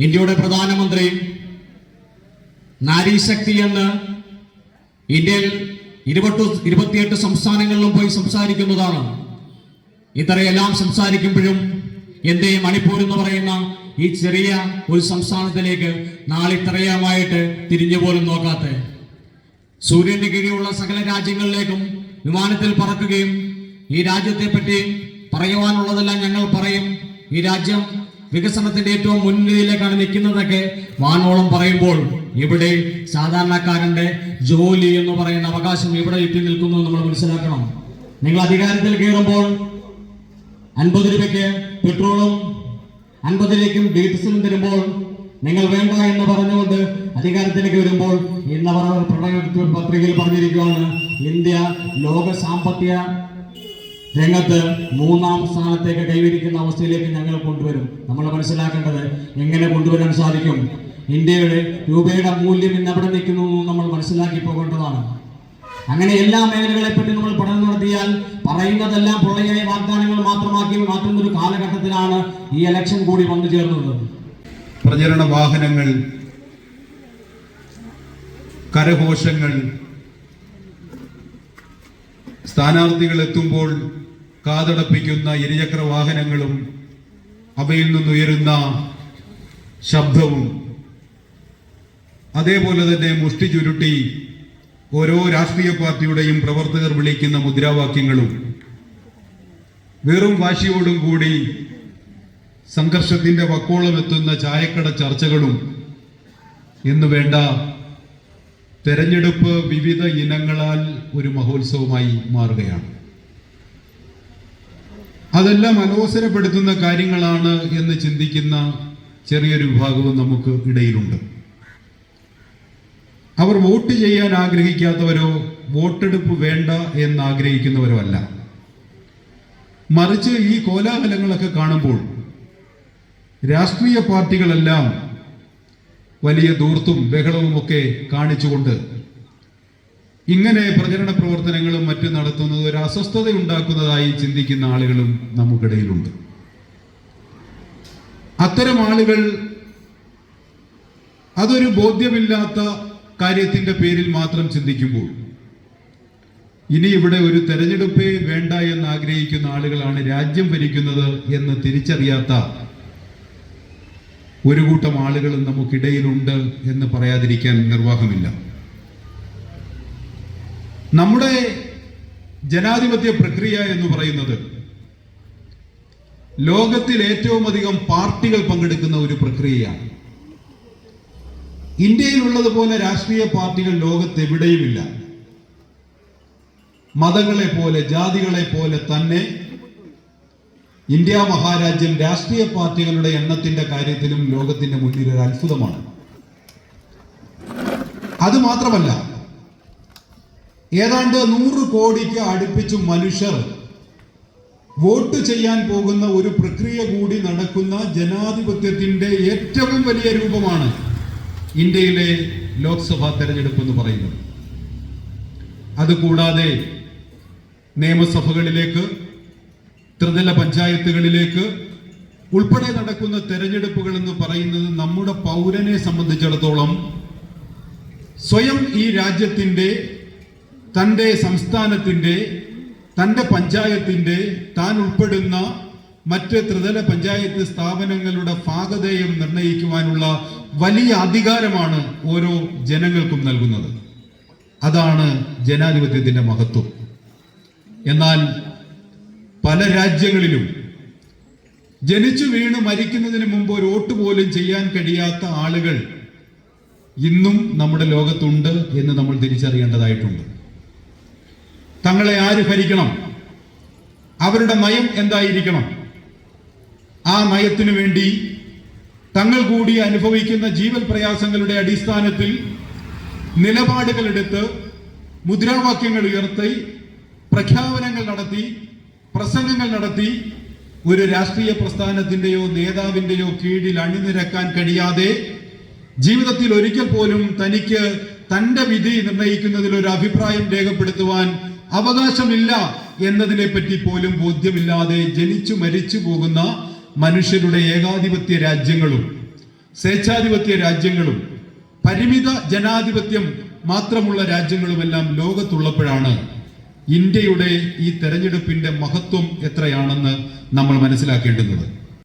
ഇന്ത്യയുടെ പ്രധാനമന്ത്രി നാരീശക്തി എന്ന് ഇന്ത്യയിൽ 28 സംസ്ഥാനങ്ങളിലും പോയി സംസാരിക്കുന്നതാണ്. ഇത്രയെല്ലാം സംസാരിക്കുമ്പോഴും എന്തേ മണിപ്പൂർ എന്ന് പറയുന്ന ഈ ചെറിയ ഒരു സംസ്ഥാനത്തിലേക്ക് നാളിത്രയുമായിട്ട് തിരിഞ്ഞു പോലും നോക്കാത്ത, സൂര്യന്റെ കീഴിലുള്ള സകല രാജ്യങ്ങളിലേക്കും വിമാനത്തിൽ പറക്കുകയും ഈ രാജ്യത്തെ പറ്റി പറയുവാനുള്ളതെല്ലാം ഞങ്ങൾ പറയും, ഈ രാജ്യം വികസനത്തിന്റെ ഏറ്റവും മുൻനിരയിലേക്കാണ് നിൽക്കുന്നതൊക്കെ വാനോളം പറയുമ്പോൾ ഇവിടെ സാധാരണക്കാരന്റെ ജോലി എന്ന് പറയുന്ന അവകാശം ഇവിടെ എത്തി നിൽക്കുന്നു നമ്മൾ മനസ്സിലാക്കണം. നിങ്ങൾ അധികാരത്തിൽ കയറുമ്പോൾ 50 രൂപയ്ക്ക് പെട്രോളും 50 രൂപയ്ക്കും ഡീസലും തരുമ്പോൾ നിങ്ങൾ വേണ്ട എന്ന് പറഞ്ഞുകൊണ്ട് അധികാരത്തിലേക്ക് വരുമ്പോൾ ഇന്ന് പ്രളയ പത്രികയിൽ പറഞ്ഞിരിക്കുകയാണ്, ഇന്ത്യ ലോക സാമ്പത്തിക രംഗത്ത് 3ാം സ്ഥാനത്തേക്ക് കൈവരിക്കുന്ന അവസ്ഥയിലേക്ക് ഞങ്ങൾ കൊണ്ടുവരും. നമ്മൾ മനസ്സിലാക്കേണ്ടത് എങ്ങനെ കൊണ്ടുവരാൻ സാധിക്കും, ഇന്ത്യയുടെ രൂപയുടെ മൂല്യം ഇന്ന് എവിടെ നിൽക്കുന്നു നമ്മൾ മനസ്സിലാക്കി പോകേണ്ടതാണ്. അങ്ങനെ എല്ലാ മേഖലകളെ പറ്റി നമ്മൾ പഠനം നടത്തിയാൽ പറയുന്നതെല്ലാം പൊള്ളയായ വാഗ്ദാനങ്ങൾ മാത്രമാക്കി മാറ്റുന്ന ഒരു കാലഘട്ടത്തിലാണ് ഈ ഇലക്ഷൻ കൂടി വന്നു ചേർന്നത്. പ്രചരണ വാഹനങ്ങൾ, കരഘോഷങ്ങൾ, സ്ഥാനാർത്ഥികൾ എത്തുമ്പോൾ കാതടപ്പിക്കുന്ന ഇരുചക്ര വാഹനങ്ങളും അവയിൽ നിന്നുയരുന്ന ശബ്ദവും, അതേപോലെ തന്നെ മുഷ്ടി ചുരുട്ടി ഓരോ രാഷ്ട്രീയ പാർട്ടിയുടെയും പ്രവർത്തകർ വിളിക്കുന്ന മുദ്രാവാക്യങ്ങളും, വെറും വാശിയോടും കൂടി സംഘർഷത്തിന്റെ വക്കോളം എത്തുന്ന ചായക്കട ചർച്ചകളും എന്ന് വേണ്ട തെരഞ്ഞെടുപ്പ് വിവിധ ഇനങ്ങളാൽ ഒരു മഹോത്സവമായി മാറുകയാണ്. അതെല്ലാം അലോസരപ്പെടുത്തുന്ന കാര്യങ്ങളാണ് എന്ന് ചിന്തിക്കുന്ന ചെറിയൊരു വിഭാഗവും നമുക്ക് ഇടയിലുണ്ട്. അവർ വോട്ട് ചെയ്യാൻ ആഗ്രഹിക്കാത്തവരോ വോട്ടെടുപ്പ് വേണ്ട എന്ന് ആഗ്രഹിക്കുന്നവരോ അല്ല. മറിച്ച് ഈ കോലാഹലങ്ങളൊക്കെ കാണുമ്പോൾ രാഷ്ട്രീയ പാർട്ടികളെല്ലാം വലിയ ധൂർത്തും ബഹളവും ഒക്കെ കാണിച്ചുകൊണ്ട് ഇങ്ങനെ പ്രചരണ പ്രവർത്തനങ്ങളും മറ്റും നടത്തുന്നത് ഒരു അസ്വസ്ഥത ഉണ്ടാക്കുന്നതായി ചിന്തിക്കുന്ന ആളുകളും നമുക്കിടയിലുണ്ട്. അത്തരം ആളുകൾ അതൊരു ബോധ്യമില്ലാത്ത കാര്യത്തിന്റെ പേരിൽ മാത്രം ചിന്തിക്കുമ്പോൾ ഇനി ഇവിടെ ഒരു തെരഞ്ഞെടുപ്പേ വേണ്ട എന്ന് ആഗ്രഹിക്കുന്ന ആളുകളാണ് രാജ്യം ഭരിക്കുന്നത് എന്ന് തിരിച്ചറിയാത്ത ഒരു കൂട്ടം ആളുകളും നമുക്കിടയിലുണ്ട് എന്ന് പറയാതിരിക്കാൻ നിർവാഹമില്ല. നമ്മുടെ ജനാധിപത്യ പ്രക്രിയ എന്ന് പറയുന്നത് ലോകത്തിൽ ഏറ്റവും അധികം പാർട്ടികൾ പങ്കെടുക്കുന്ന ഒരു പ്രക്രിയയാണ്. ഇന്ത്യയിലുള്ളതുപോലെ രാഷ്ട്രീയ പാർട്ടികൾ ലോകത്ത് എവിടെയുമില്ല. മതങ്ങളെ പോലെ ജാതികളെ പോലെ തന്നെ ഇന്ത്യ മഹാരാജ്യം രാഷ്ട്രീയ പാർട്ടികളുടെ എണ്ണത്തിന്റെ കാര്യത്തിലും ലോകത്തിന്റെ മുന്നിൽ ഒരു അത്ഭുതമാണ്. അത് മാത്രമല്ല, ഏതാണ്ട് 100 കോടിക്ക് അടുപ്പിച്ചു മനുഷ്യർ വോട്ട് ചെയ്യാൻ പോകുന്ന ഒരു പ്രക്രിയ കൂടി നടക്കുന്ന ജനാധിപത്യത്തിന്റെ ഏറ്റവും വലിയ രൂപമാണ് ഇന്ത്യയിലെ ലോക്സഭാ തെരഞ്ഞെടുപ്പ് എന്ന് പറയുന്നത്. അതുകൂടാതെ നിയമസഭകളിലേക്ക്, ത്രിതല പഞ്ചായത്തുകളിലേക്ക് ഉൾപ്പെടെ നടക്കുന്ന തെരഞ്ഞെടുപ്പുകൾ എന്ന് പറയുന്നത് നമ്മുടെ പൗരനെ സംബന്ധിച്ചിടത്തോളം സ്വയം ഈ രാജ്യത്തിന്റെ, തൻ്റെ സംസ്ഥാനത്തിന്റെ, തൻ്റെ പഞ്ചായത്തിന്റെ, താൻ ഉൾപ്പെടുന്ന മറ്റ് ത്രിതല പഞ്ചായത്ത് സ്ഥാപനങ്ങളുടെ ഭാഗധേയം നിർണയിക്കുവാനുള്ള വലിയ അധികാരമാണ് ഓരോ ജനങ്ങൾക്കും നൽകുന്നത്. അതാണ് ജനാധിപത്യത്തിന്റെ മഹത്വം. എന്നാൽ പല രാജ്യങ്ങളിലും ജനിച്ചു വീണ് മരിക്കുന്നതിന് മുമ്പ് ഒരു വോട്ട് പോലും ചെയ്യാൻ കഴിയാത്ത ആളുകൾ ഇന്നും നമ്മുടെ ലോകത്തുണ്ട് എന്ന് നമ്മൾ തിരിച്ചറിയേണ്ടതായിട്ടുണ്ട്. തങ്ങളെ ആര് ഭരിക്കണം, അവരുടെ നയം എന്തായിരിക്കണം, ആ നയത്തിനു വേണ്ടി തങ്ങൾ കൂടി അനുഭവിക്കുന്ന ജീവൽ പ്രയാസങ്ങളുടെ അടിസ്ഥാനത്തിൽ നിലപാടുകൾ എടുത്ത്, മുദ്രാവാക്യങ്ങൾ ഉയർത്തി, പ്രഖ്യാപനങ്ങൾ നടത്തി, പ്രസംഗങ്ങൾ നടത്തി ഒരു രാഷ്ട്രീയ പ്രസ്ഥാനത്തിന്റെയോ നേതാവിന്റെയോ കീഴിൽ അണിനിരക്കാൻ കഴിയാതെ ജീവിതത്തിൽ ഒരിക്കൽ പോലും തനിക്ക് തന്റെ വിധി നിർണയിക്കുന്നതിൽ ഒരു അഭിപ്രായം രേഖപ്പെടുത്തുവാൻ അവകാശമില്ല എന്നതിനെ പറ്റി പോലും ബോധ്യമില്ലാതെ ജനിച്ചു മരിച്ചു പോകുന്ന മനുഷ്യരുടെ ഏകാധിപത്യ രാജ്യങ്ങളും സ്വേച്ഛാധിപത്യ രാജ്യങ്ങളും പരിമിത ജനാധിപത്യം മാത്രമുള്ള രാജ്യങ്ങളുമെല്ലാം ലോകത്തുള്ളപ്പോഴാണ് ഇന്ത്യയുടെ ഈ തെരഞ്ഞെടുപ്പിന്റെ മഹത്വം എത്രയാണെന്ന് നമ്മൾ മനസ്സിലാക്കേണ്ടുന്നത്.